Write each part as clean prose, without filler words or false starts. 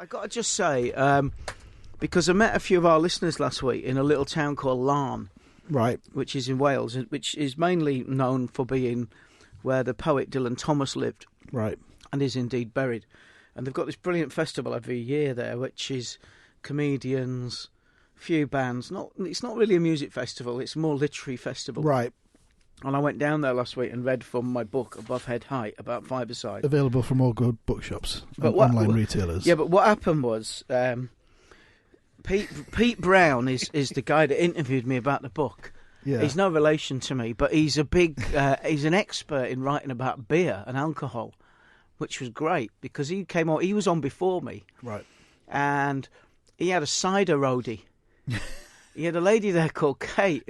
I got to just say, because I met a few of our listeners last week in a little town called Laugharne, right, which is in Wales, which is mainly known for being where the poet Dylan Thomas lived, right, and is indeed buried. And they've got this brilliant festival every year there, which is comedians, few bands. It's not really a music festival; it's a more literary festival. right. And I went down there last week and read from my book Above Head Height about five-a-side. Available from all good bookshops and online retailers. Yeah, but what happened was Pete Brown is the guy that interviewed me about the book. Yeah. He's no relation to me, but he's a big he's an expert in writing about beer and alcohol, which was great because he came on. He was on before me, right, and he had a cider roadie. He had a lady there called Kate,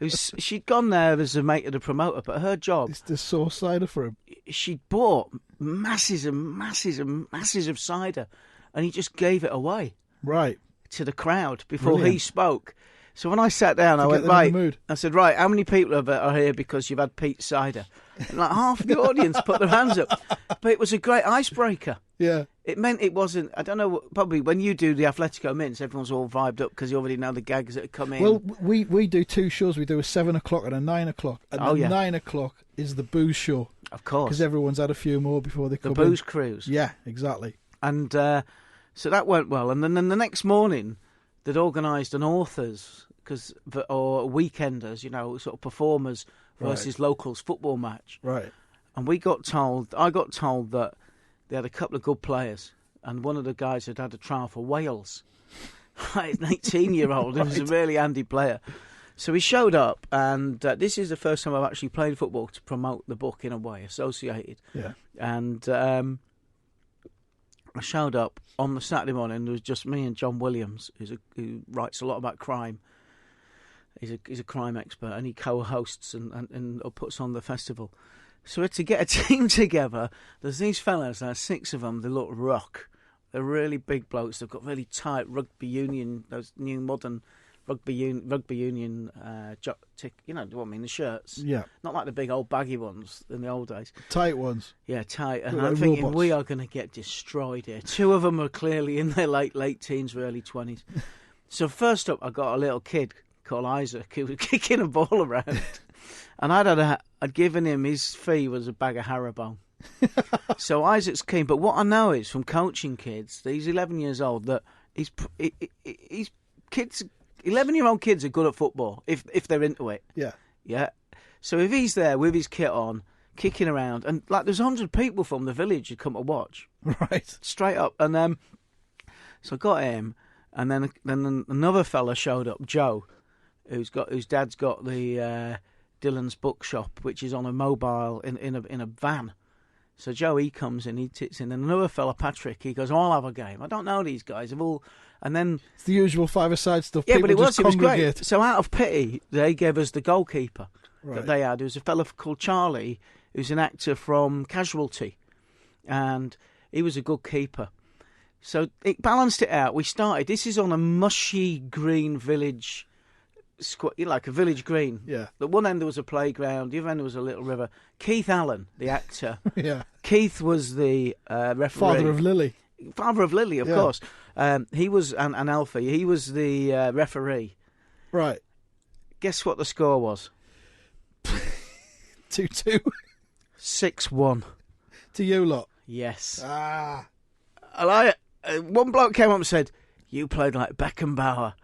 she'd gone there as a mate of the promoter, but her job... It's the source cider for him. She bought masses and masses and masses of cider, and he just gave it away. Right. To the crowd before Brilliant. he spoke. So when I sat down, I went, right, I said, right, how many people are here because you've had Pete's cider? And like half the audience put their hands up. But it was a great icebreaker. Yeah. It meant it wasn't, I don't know, probably when you do the Atletico Mints, everyone's all vibed up because you already know the gags that come in. Well, we do two shows. We do a 7 o'clock and a 9 o'clock. And 9 o'clock is the booze show. Of course. Because everyone's had a few more before they come in. The booze cruise. Yeah, exactly. And so that went well. And then the next morning, they'd organised an authors or weekenders, sort of performers versus locals football match. Right. And I got told that they had a couple of good players, and one of the guys had had a trial for Wales. Right, an 18-year-old, he was a really handy player. So he showed up, and this is the first time I've actually played football to promote the book in a way, associated. Yeah. And I showed up on the Saturday morning. There was just me and John Williams, who writes a lot about crime. He's a crime expert, and he co-hosts and puts on the festival. So to get a team together, there's these fellas, there's 6 of them, they look rock. They're really big blokes. They've got really tight rugby union, those new modern rugby union, you know what I mean, the shirts. Yeah. Not like the big old baggy ones in the old days. Tight ones. Yeah, tight. And like I'm thinking, robots. we are going to get destroyed here. 2 of them are clearly in their late teens or early 20s. So first up, I got a little kid called Isaac who was kicking a ball around. And I'd given him, his fee was a bag of Haribo. So Isaac's keen. But what I know is from coaching kids, he's 11 years old, that he's 11-year-old kids are good at football if they're into it. Yeah. Yeah. So if he's there with his kit on, kicking around, and like there's 100 people from the village who come to watch. Right. Straight up. And so I got him, and then another fella showed up, Joe, whose dad's got the Dylan's bookshop, which is on a mobile in a van. So Joe, he comes in, he tits in, and another fella, Patrick, he goes, I'll have a game. I don't know these guys. And then it's the usual five-a-side stuff. Yeah, People but it was great. So out of pity, they gave us the goalkeeper Right. that they had. There was a fella called Charlie, who's an actor from Casualty, and he was a good keeper. So it balanced it out. We started. This is on a mushy green village. Like a village green. Yeah. At one end there was a playground, the other end there was a little river. Keith Allen, the actor. Yeah. Keith was the referee. Father of Lily. Father of Lily, of course. He was an Alfie. He was the referee. Right. Guess what the score was? 2-2. 6-1. To you lot. Yes. Ah. And one bloke came up and said, "You played like Beckenbauer."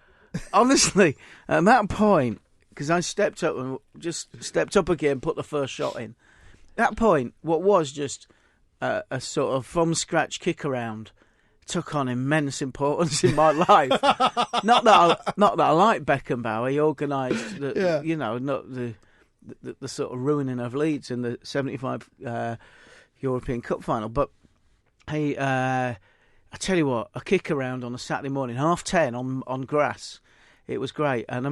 Honestly, at that point, because I stepped up again, put the first shot in. At that point, what was just a sort of from scratch kick around took on immense importance in my life. Not that I like Beckenbauer. He organised the sort of ruining of Leeds in the '75 European Cup final, but he. I tell you what, a kick around on a Saturday morning, 10:30 on grass. It was great. And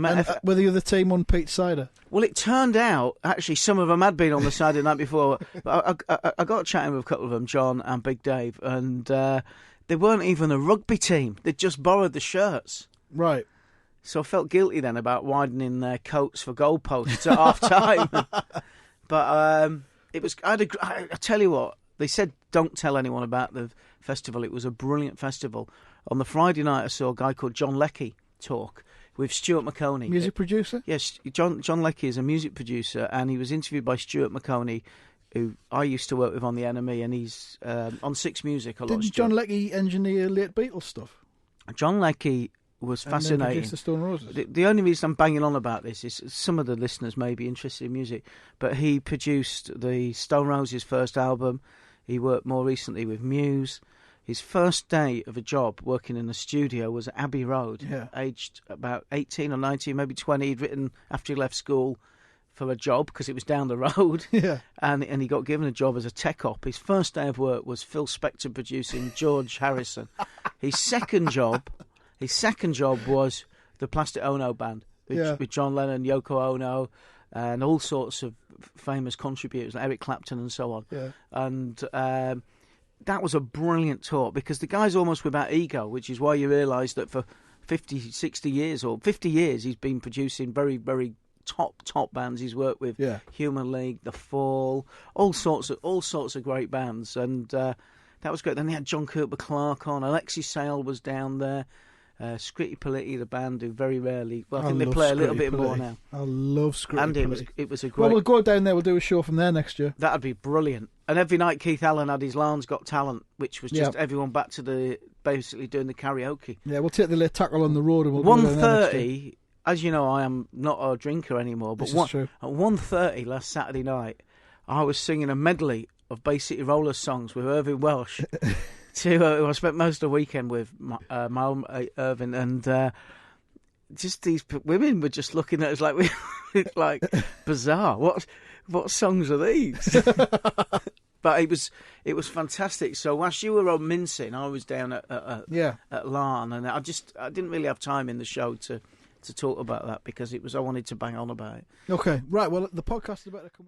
were the other team on Pete's cider? Well, it turned out, actually, some of them had been on the side the night before. But I got chatting with a couple of them, John and Big Dave, and they weren't even a rugby team. They'd just borrowed the shirts. Right. So I felt guilty then about widening their coats for goalposts at half-time. But it was... I tell you what, they said don't tell anyone about the festival. It was a brilliant festival. On the Friday night, I saw a guy called John Leckie talk with Stuart McConey. Music producer? Yes, John Leckie is a music producer, and he was interviewed by Stuart McConey, who I used to work with on the NME, and he's on Six Music a lot. Didn't John Leckie engineer late Beatles stuff? John Leckie was fascinating. And the Stone Roses. The only reason I'm banging on about this is some of the listeners may be interested in music, but he produced the Stone Roses' first album. He worked more recently with Muse. His first day of a job working in the studio was at Abbey Road, aged about 18 or 19, maybe 20. He'd written after he left school for a job because it was down the road, and he got given a job as a tech op. His first day of work was Phil Spector producing George Harrison. His second job was the Plastic Ono Band with John Lennon, Yoko Ono, and all sorts of famous contributors, like Eric Clapton and so on. Yeah. And that was a brilliant talk because the guy's almost without ego, which is why you realise that for 50, 60 years or 50 years he's been producing very, very top bands. He's worked with Human League, The Fall, all sorts of great bands, and that was great. Then they had John Cooper Clarke on. Alexis Sale was down there. Scritti Politti, the band, who very rarely. Well, I think they play a little bit more now. I love Scritti and Politti. it was a great. Well, we'll go down there. We'll do a show from there next year. That'd be brilliant. And every night Keith Allen had his Laugharne's Got Talent, which was just everyone back to basically doing the karaoke. Yeah, we'll take the little tackle on the road and we'll 1:30. As you know, I am not a drinker anymore. But this is true. At 1:30 last Saturday night, I was singing a medley of Bay City Rollers songs with Irvin Welsh. Who I spent most of the weekend with, my own Irvin, and just these women were just looking at us like bizarre. What songs are these? But it was fantastic. So whilst you were on Mincing, I was down at Laugharne, and I didn't really have time in the show to talk about that because I wanted to bang on about it. Okay, right. Well, the podcast is about to come.